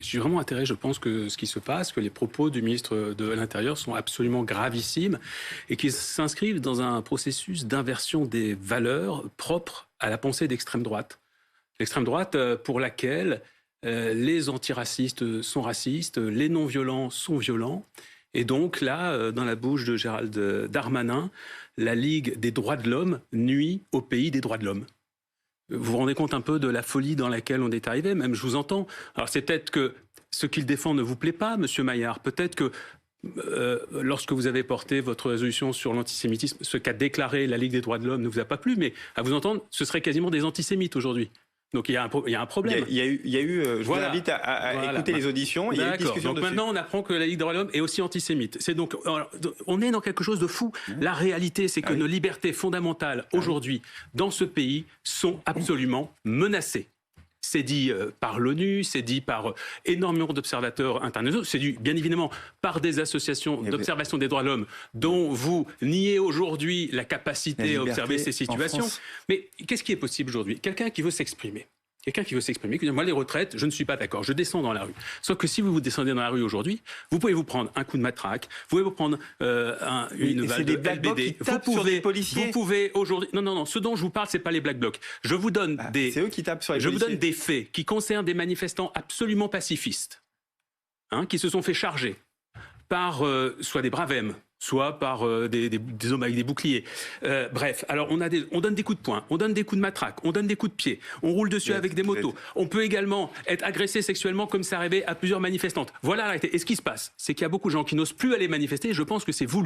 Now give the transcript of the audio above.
Je suis vraiment atterré, je pense que ce qui se passe, que les propos du ministre de l'Intérieur sont absolument gravissimes et qu'ils s'inscrivent dans un processus d'inversion des valeurs propres à la pensée d'extrême droite. L'extrême droite pour laquelle les antiracistes sont racistes, les non-violents sont violents. Et donc là, dans la bouche de Gérald Darmanin, la Ligue des droits de l'homme nuit au pays des droits de l'homme. Vous vous rendez compte un peu de la folie dans laquelle on est arrivé, même je vous entends. Alors c'est peut-être que ce qu'il défend ne vous plaît pas, Monsieur Maillard. Peut-être que lorsque vous avez porté votre résolution sur l'antisémitisme, ce qu'a déclaré la Ligue des droits de l'homme ne vous a pas plu, mais à vous entendre, ce serait quasiment des antisémites aujourd'hui. Donc il y a un problème. Il y a eu je vous invite à écouter les auditions. Il y a eu une discussion donc maintenant, on apprend que la Ligue des droits de l'homme est aussi antisémite. C'est donc, alors, on est dans quelque chose de fou. La réalité, c'est que nos libertés fondamentales aujourd'hui dans ce pays sont absolument menacées. C'est dit par l'ONU, c'est dit par énormément d'observateurs internationaux, c'est dit bien évidemment par des associations d'observation des droits de l'homme dont vous niez aujourd'hui la capacité à observer ces situations. Mais qu'est-ce qui est possible aujourd'hui? Quelqu'un qui veut s'exprimer. Quelqu'un qui veut s'exprimer, qui dit, moi les retraites, je ne suis pas d'accord, je descends dans la rue. Sauf que si vous descendez dans la rue aujourd'hui, vous pouvez vous prendre un coup de matraque, vous pouvez vous prendre une balle de LBD. Vous pouvez aujourd'hui... Non, ce dont je vous parle, c'est pas les Black Blocs. Je vous donne c'est eux qui tapent sur les policiers. Vous donne des faits qui concernent des manifestants absolument pacifistes, qui se sont fait charger par soit des bravèmes, soit par des hommes avec des boucliers. Bref, alors on donne des coups de poing, on donne des coups de matraque, on donne des coups de pied, on roule dessus avec des motos. On peut également être agressé sexuellement comme c'est arrivé à plusieurs manifestantes. Voilà la réalité. Et ce qui se passe, c'est qu'il y a beaucoup de gens qui n'osent plus aller manifester et je pense que c'est voulu.